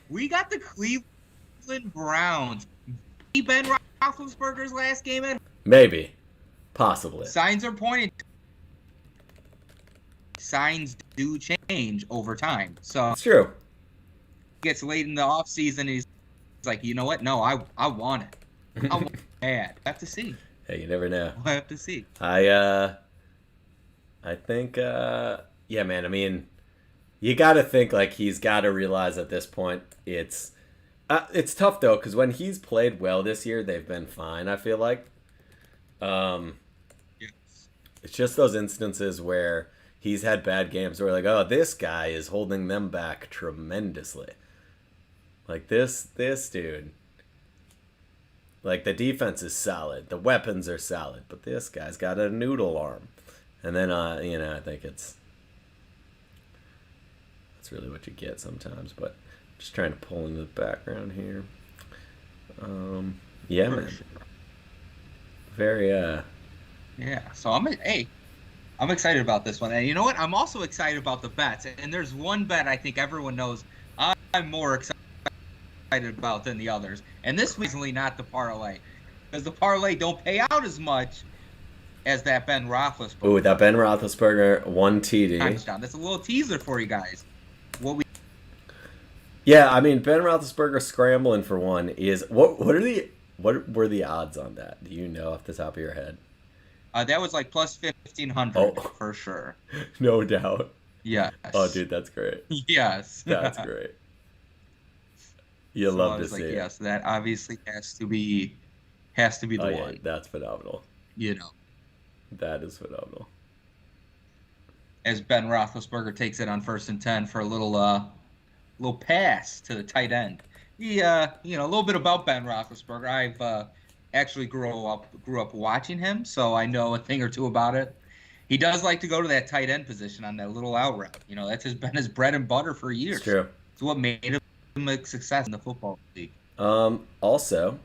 We got the Cleveland Browns. Ben Roethlisberger's last game at Maybe. Possibly. signs are pointing. Signs do change over time. So It's true. it gets late in the offseason, he's like, you know what? No, I want it. I want it bad. I have to see. Hey, you never know. I have to see. I think yeah, man, I mean, you got to think like he's got to realize at this point it's tough though cuz when he's played well this year, they've been fine, I feel like. Um Yes. it's just those instances where he's had bad games where like, "Oh, this guy is holding them back tremendously." Like this dude. Like the defense is solid, the weapons are solid, but this guy's got a noodle arm. And then I think that's really what you get sometimes, but just trying to pull into the background here. Yeah, man. Very Yeah. So I'm excited about this one. And you know what? I'm also excited about the bets. And there's one bet I think everyone knows I'm more excited about than the others. And this was recently not the parlay. Because the parlay don't pay out as much as that Ben Roethlisberger. Ooh, that Ben Roethlisberger 1 TD. Touchdown. That's a little teaser for you guys. Yeah, I mean Ben Roethlisberger scrambling for one is what were the odds on that? Do you know off the top of your head? That was like plus 1,500 Oh. for sure. No doubt. Yes. Oh, dude, that's great. Yes. That's great. You So love I to was see like, it. yes, that obviously has to be the Oh, yeah, one. that's phenomenal. You know, That is phenomenal. as Ben Roethlisberger takes it on 1st and 10 for a little pass to the tight end. He, a little bit about Ben Roethlisberger. I've actually grew up watching him, so I know a thing or two about it. He does like to go to that tight end position on that little out route. You know, that's been his bread and butter for years. It's true. It's what made him a success in the football league. Also,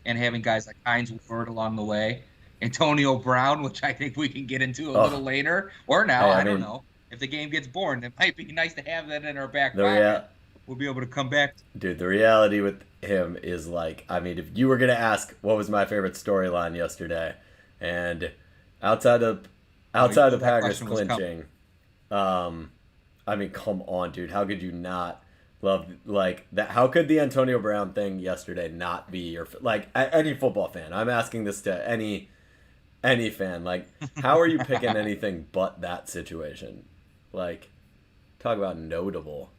And having guys like Hines Ward along the way, Antonio Brown, which I think we can get into a little later, or now, Hey, I I don't mean- know. If the game gets boring, it might be nice to have that in our back The pocket. We'll be able to come back. dude, the reality with him is like, I mean, if you were gonna ask what was my favorite storyline yesterday, and outside of that Packers question was clinching, I mean, come on, dude, how could you not love like that? How could the Antonio Brown thing yesterday not be your like any football fan? I'm asking this to any fan. Like, how are you picking anything but that situation? Like, talk about notable.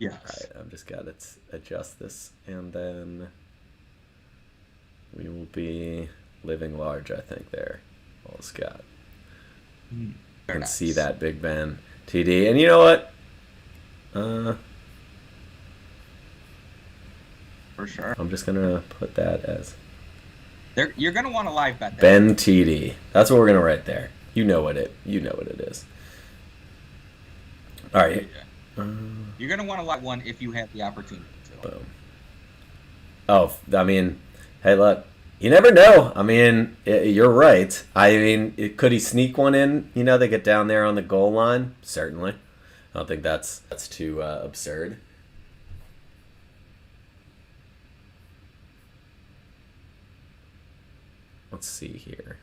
Yes. Alright, I've just got to adjust this, and then we will be living large, I think, there. Well, Scott. Very And nice. see that Big Ben TD. And you know what? For sure. I'm just going to put that as You're going to want to live bet that. Ben TD. That's what we're going to write there. You know what it is. All right. You're going to want to live one if you have the opportunity to. Boom. Oh, I mean, hey, look, you never know. I mean, you're right. I mean, could he sneak one in? You know, they get down there on the goal line. Certainly. I don't think that's too absurd. Let's see here.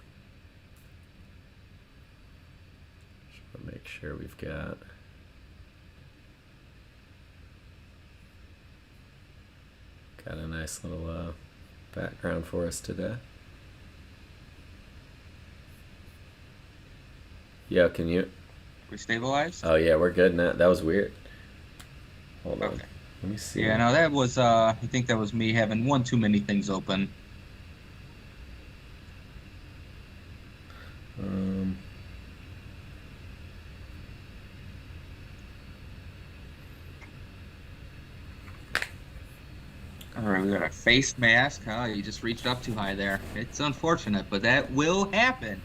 Just want to make sure we've got. Got a nice little background for us today. Yeah, can you? We stabilized? Oh yeah, we're good now. That was weird. Hold on. Okay. Let me see. Yeah, no, that was, I think that was me having one too many things open. All right, we got a face mask. Oh, you just reached up too high there. It's unfortunate, but that will happen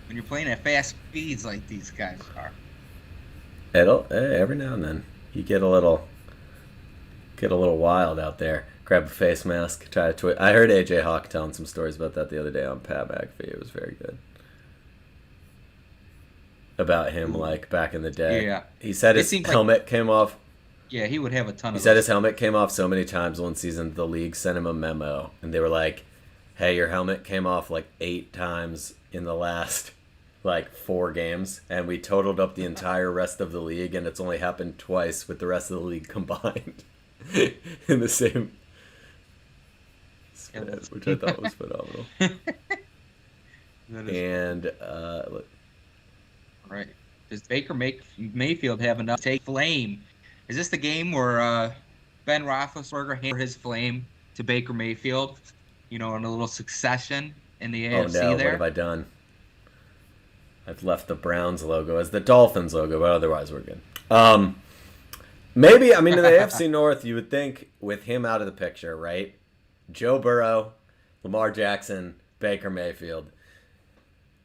when you're playing at fast speeds like these guys are. Every now and then you get a little wild out there. Grab a face mask, try to twist. I heard AJ Hawk telling some stories about that the other day on Pat McAfee. It was very good. About him, like back in the day. Yeah. He said his seems helmet came off. Yeah, he would have a ton He of said those. his helmet came off so many times one season, the league sent him a memo, and they were like, "Hey, your helmet came off like 8 times in the last like 4 games, and we totaled up the entire rest of the league, and it's only happened twice with the rest of the league combined in the same span, which I thought was phenomenal." And right. Does Baker Mayfield have enough to take flame? Is this the game where Ben Roethlisberger handed his flame to Baker Mayfield? In a little succession in the oh AFC no, there? what have I done? I've left the Browns logo as the Dolphins logo, but otherwise we're good. Maybe, I mean, in the AFC North, you would think with him out of the picture, right? Joe Burrow, Lamar Jackson, Baker Mayfield.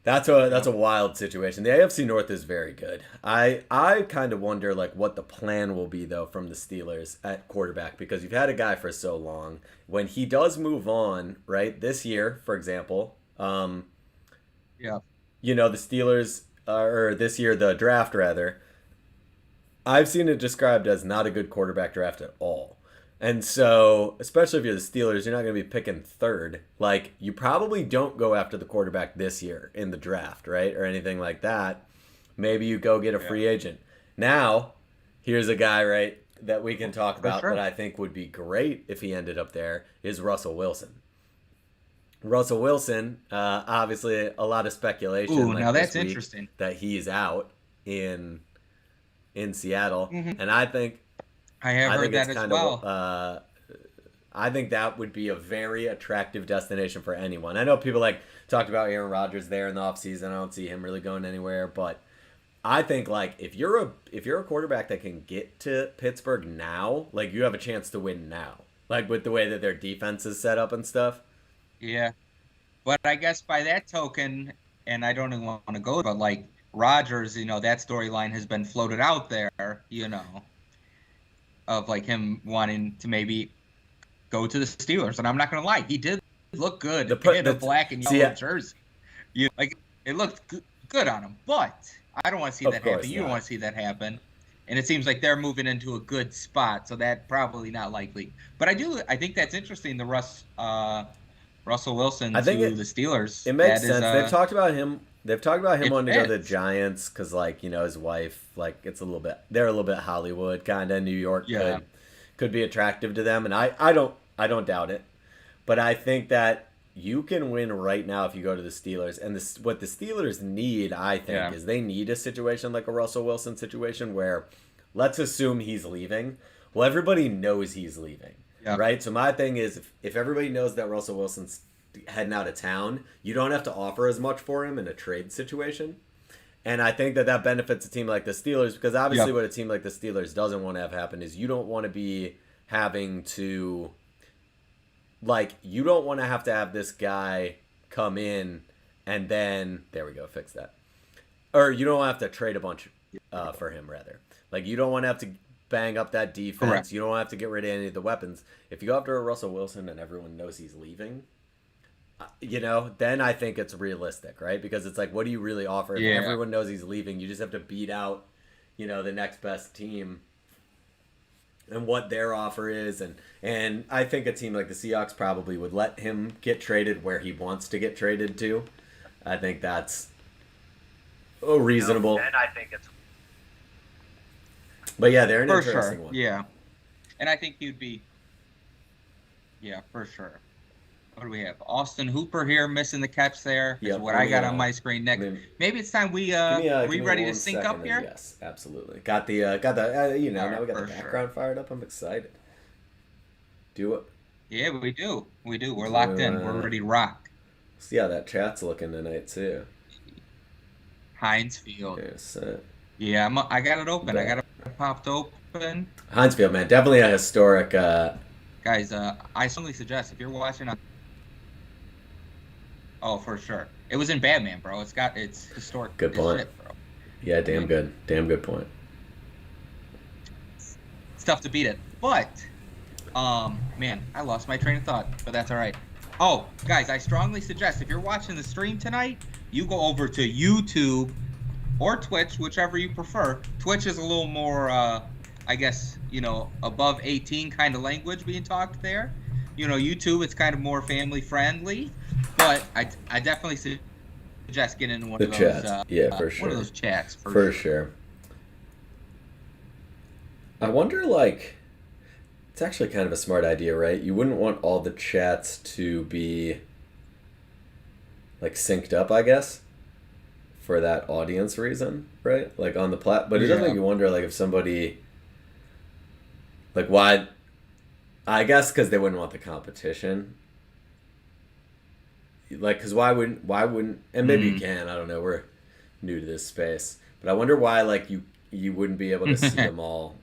That's a wild situation. The AFC North is very good. I kind of wonder like what the plan will be though from the Steelers at quarterback, because you've had a guy for so long. When he does move on, right? This year, for example, Yeah. the Steelers or this year the draft rather, I've seen it described as not a good quarterback draft at all. And so, especially if you're the Steelers, you're not going to be picking third. Like, you probably don't go after the quarterback this year in the draft, right? Or anything like that. Maybe you go get a free agent. Now, here's a guy, right, that we can talk about that I think would be great if he ended up there, is Russell Wilson. Russell Wilson, obviously a lot of speculation. Ooh, now that's interesting. That he's out in Seattle. Mm-hmm. And I think I have heard that as well. I think that would be a very attractive destination for anyone. I know people talked about Aaron Rodgers there in the offseason. I don't see him really going anywhere, but I think if you're a quarterback that can get to Pittsburgh now, you have a chance to win now. With the way that their defense is set up and stuff. Yeah. But I guess by that token, and I don't even want to go, but Rodgers, that storyline has been floated out there, of him wanting to maybe go to the Steelers. And I'm not going to lie, he did look good in a black and yellow jersey. It looked good on him, but I don't want to see that happen. You don't want to see that happen. And it seems like they're moving into a good spot, so that probably not likely. But I think that's interesting, the Russell Wilson to the Steelers. It makes sense. They've talked about him wanting to go to the Giants because, his wife, it's a little bit. They're a little bit Hollywood kind of. New York could be attractive to them, and I don't doubt it. But I think that you can win right now if you go to the Steelers. And what the Steelers need, I think, is they need a situation like a Russell Wilson situation where, let's assume he's leaving. Well, everybody knows he's leaving. Yeah. Right? So my thing is, if everybody knows that Russell Wilson's heading out of town, you don't have to offer as much for him in a trade situation. And I think that benefits a team like the Steelers, because obviously what a team like the Steelers doesn't want to have happen is you don't want to be having to, you don't want to have this guy come in and then, there we go, fix that. Or you don't have to trade a bunch for him, rather. You don't want to have to bang up that defense. Correct. You don't have to get rid of any of the weapons. If you go after a Russell Wilson and everyone knows he's leaving, then I think it's realistic, right? Because it's what do you really offer? If everyone knows he's leaving, you just have to beat out, the next best team and what their offer is. And I think a team like the Seahawks probably would let him get traded where he wants to get traded to. I think that's reasonable. And I think it's... But yeah, they're an interesting one. Yeah. And I think you'd be... Yeah, for sure. What do we have? Austin Hooper here missing the catch there. Is what I got on my screen next. Maybe it's time we ready to sync up here? Yes, absolutely. Got the now we got the background fired up. I'm excited. Do it. Yeah, we do. We're locked in. We're ready to rock. See how that chat's looking tonight too. Heinz Field. Yes. Yeah, I got it open. I got it popped open. Heinz Field, man, definitely a historic. Guys, I strongly suggest if you're watching on. Oh, for sure. It was in Batman, bro. It's historic. Good point. Shit, bro. Yeah, damn good. Damn good point. It's tough to beat it. But, man, I lost my train of thought, but that's all right. Oh, guys, I strongly suggest if you're watching the stream tonight, you go over to YouTube or Twitch, whichever you prefer. Twitch is a little more I guess, above 18 kind of language being talked there. YouTube, it's kind of more family friendly, but I definitely suggest getting in The chats, yeah, for one of sure, those chats for for sure. sure. I wonder, like, it's actually kind of a smart idea, right? You wouldn't want all the chats to be like synced up, I guess, for that audience reason, right? Like on the but it does make Yeah. you wonder, like, if somebody, like, why? I guess because they wouldn't want the competition. Like, because why wouldn't? And maybe you Mm. can. I don't know. We're new to this space, but I wonder why, like, you wouldn't be able to see them all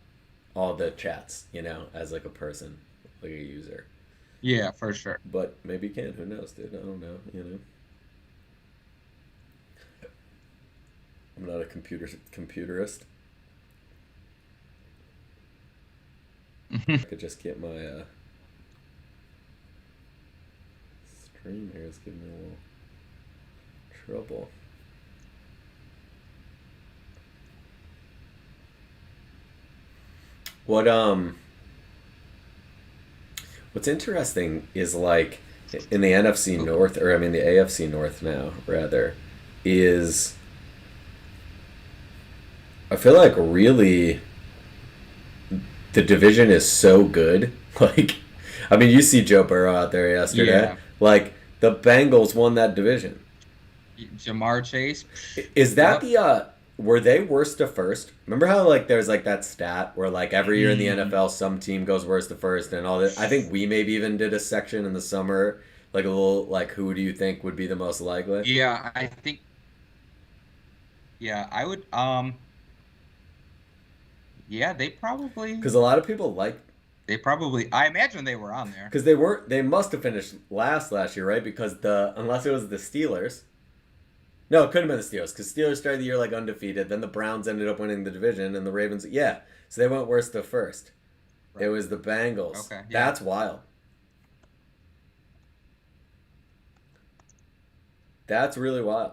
the chats, as like a person, like a user. Yeah, for sure. But maybe you can. Who knows, dude? I don't know. I'm not a computerist. I could just get my stream here. Is giving me a little trouble. What what's interesting is, like, in the NFC North, or I mean the AFC North now rather, is I feel like really the division is so good. Like, I mean, you see Joe Burrow out there yesterday. Yeah. Like, the Bengals won that division. Jamar Chase. Is that Yep. the were they worst to first? Remember how, like, there's like that stat where, like, every year in the Mm, NFL some team goes worst to first and all that. I think we maybe even did a section in the summer, like a little, like, who do you think would be the most likely? yeah, I think yeah, I would yeah, Because a lot of people like, I imagine they were on there. because they must have finished last year, right? Because unless it was the Steelers. No, it couldn't have been the Steelers, because Steelers started the year like undefeated. Then the Browns ended up winning the division, and the Ravens, yeah. So they went worst to first. It Right. was the Bengals. Okay, yeah. That's wild. That's really wild.